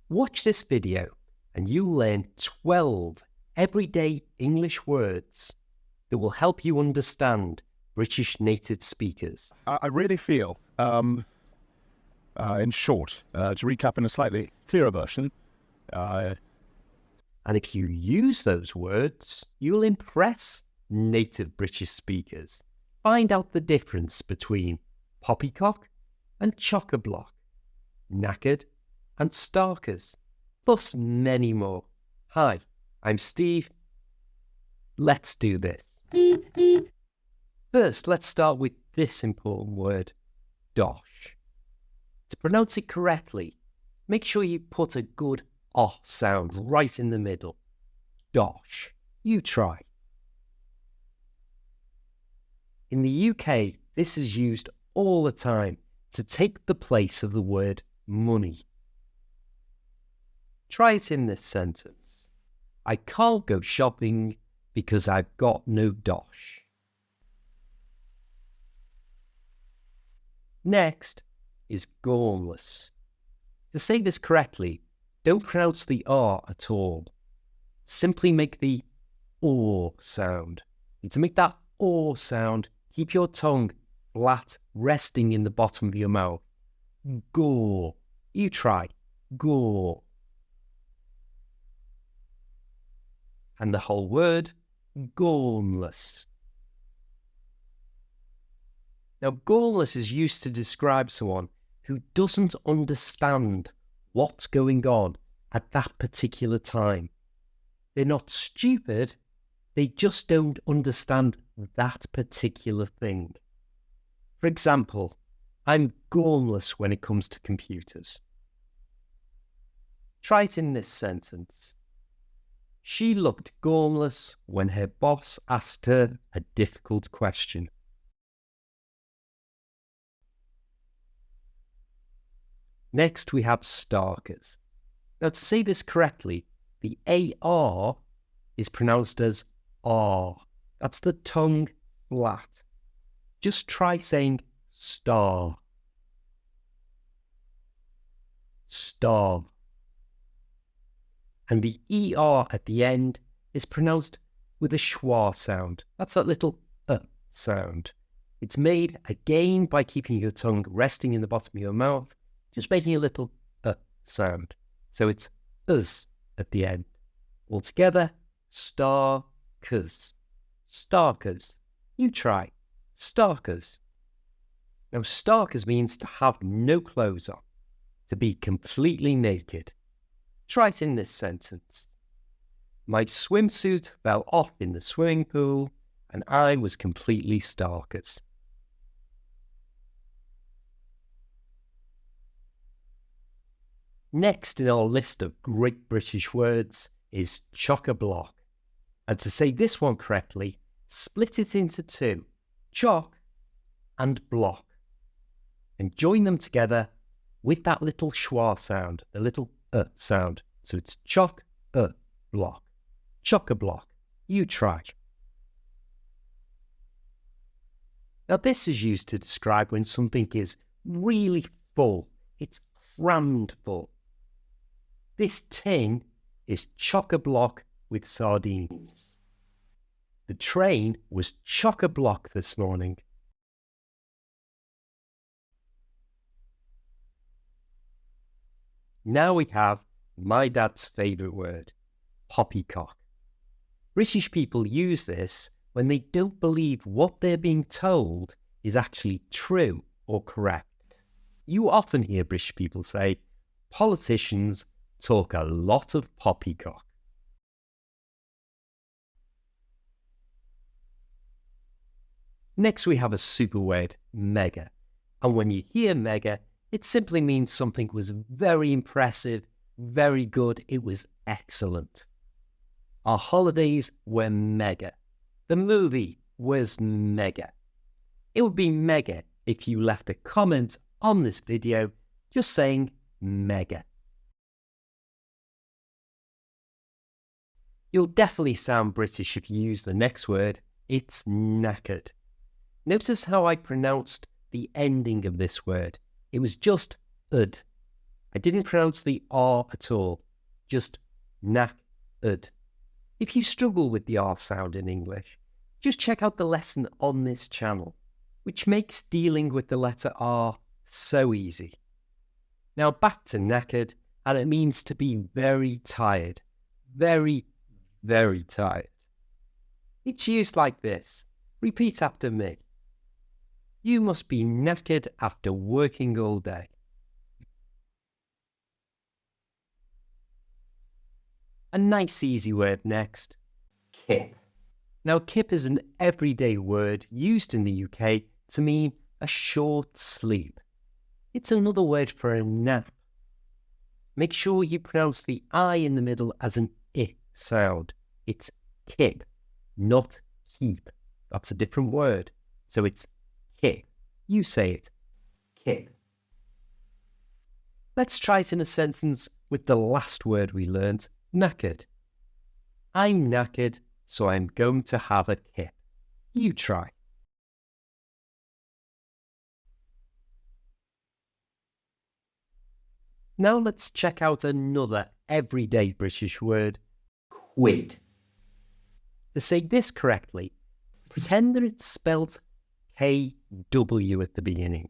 Watch this video and you'll learn 12 everyday English words that will help you understand British native speakers. I really feel, in short, to recap in a slightly clearer version, And if you use those words, you'll impress native British speakers. Find out the difference between poppycock and chockablock, knackered and starkers, plus many more. Hi, I'm Steve. Let's do this. First, let's start with this important word, dosh. To pronounce it correctly, make sure you put a good "oh" sound right in the middle. Dosh. You try. In the UK, this is used all the time to take the place of the word money. Try it in this sentence. I can't go shopping because I've got no dosh. Next is gormless. To say this correctly, don't pronounce the R at all. Simply make the OR sound. And to make that OR sound, keep your tongue flat, resting in the bottom of your mouth. Gore. You try. Gore. And the whole word, gormless. Now, gormless is used to describe someone who doesn't understand what's going on at that particular time. They're not stupid, they just don't understand that particular thing. For example, I'm gormless when it comes to computers. Try it in this sentence. She looked gormless when her boss asked her a difficult question. Next, we have starkers. Now, to say this correctly, the AR is pronounced as R. That's the tongue flat. Just try saying star. Star. And the ER at the end is pronounced with a schwa sound. That's that little sound. It's made again by keeping your tongue resting in the bottom of your mouth, just making a little sound. So it's us at the end. Altogether, starkers. Starkers. You try. Starkers. Now, starkers means to have no clothes on, to be completely naked. Try it in this sentence. My swimsuit fell off in the swimming pool and I was completely starkers. Next in our list of great British words is chockablock. And to say this one correctly, split it into two, chock and block. And join them together with that little schwa sound, the little sound. So it's chock, block. Chockablock. You try. Now this is used to describe when something is really full. It's crammed full. This tin is chock-a-block with sardines. The train was chock-a-block this morning. Now we have my dad's favourite word, poppycock. British people use this when they don't believe what they're being told is actually true or correct. You often hear British people say, politicians talk a lot of poppycock. Next we have a super word, mega. And when you hear mega, it simply means something was very impressive, very good, it was excellent. Our holidays were mega. The movie was mega. It would be mega if you left a comment on this video just saying mega. You'll definitely sound British if you use the next word. It's knackered. Notice how I pronounced the ending of this word. It was just ud. I didn't pronounce the R at all, just knackered. If you struggle with the R sound in English, just check out the lesson on this channel, which makes dealing with the letter R so easy. Now back to knackered, and it means to be very tired. Very, very tired. It's used like this. Repeat after me. You must be knackered after working all day. A nice easy word next. Kip. Now kip is an everyday word used in the UK to mean a short sleep. It's another word for a nap. Make sure you pronounce the I in the middle as an I sound. It's kip, not keep. That's a different word. So it's kip. You say it. Kip. Let's try it in a sentence with the last word we learned, knackered. I'm knackered, so I'm going to have a kip. You try. Now let's check out another everyday British word, quid. To say this correctly, pretend that it's spelled KW at the beginning.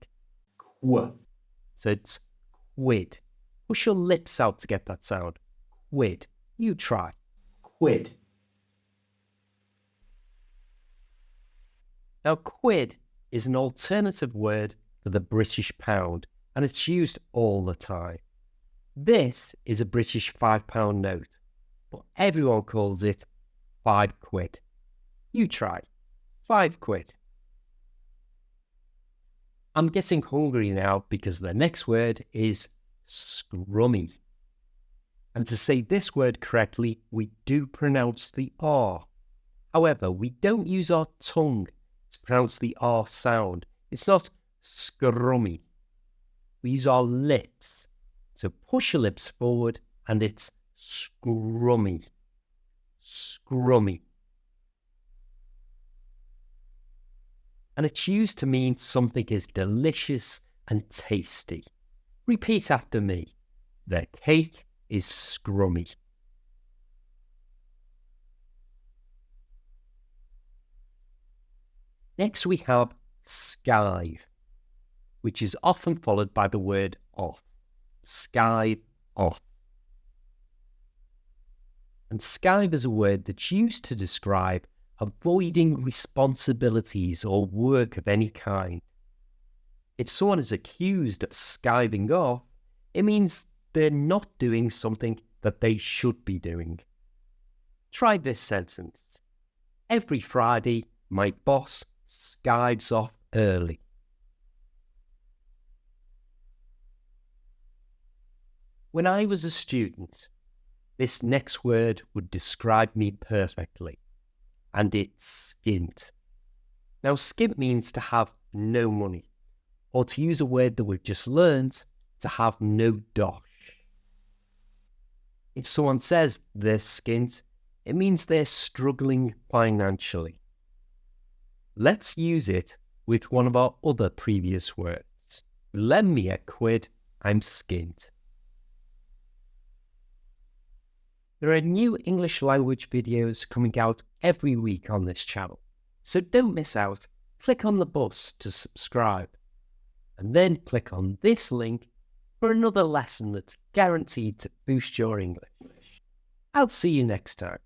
Qu. So it's quid. Push your lips out to get that sound. Quid. You try. Quid. Now, quid is an alternative word for the British pound, and it's used all the time. This is a British £5 note, but everyone calls it 5 quid. You try. 5 quid. I'm getting hungry now because the next word is scrummy. And to say this word correctly, we do pronounce the R. However, we don't use our tongue to pronounce the R sound. It's not scrummy. We use our lips. So push your lips forward and it's scrummy. Scrummy. And it's used to mean something is delicious and tasty. Repeat after me. The cake is scrummy. Next we have skive, which is often followed by the word off. Skive off. And skive is a word that's used to describe avoiding responsibilities or work of any kind. If someone is accused of skiving off, it means they're not doing something that they should be doing. Try this sentence. Every Friday, my boss skives off early. When I was a student, this next word would describe me perfectly, and it's skint. Now, skint means to have no money, or to use a word that we've just learned, to have no dosh. If someone says they're skint, it means they're struggling financially. Let's use it with one of our other previous words. Lend me a quid, I'm skint. There are new English language videos coming out every week on this channel, so don't miss out. Click on the bus to subscribe, and then click on this link for another lesson that's guaranteed to boost your English. I'll see you next time.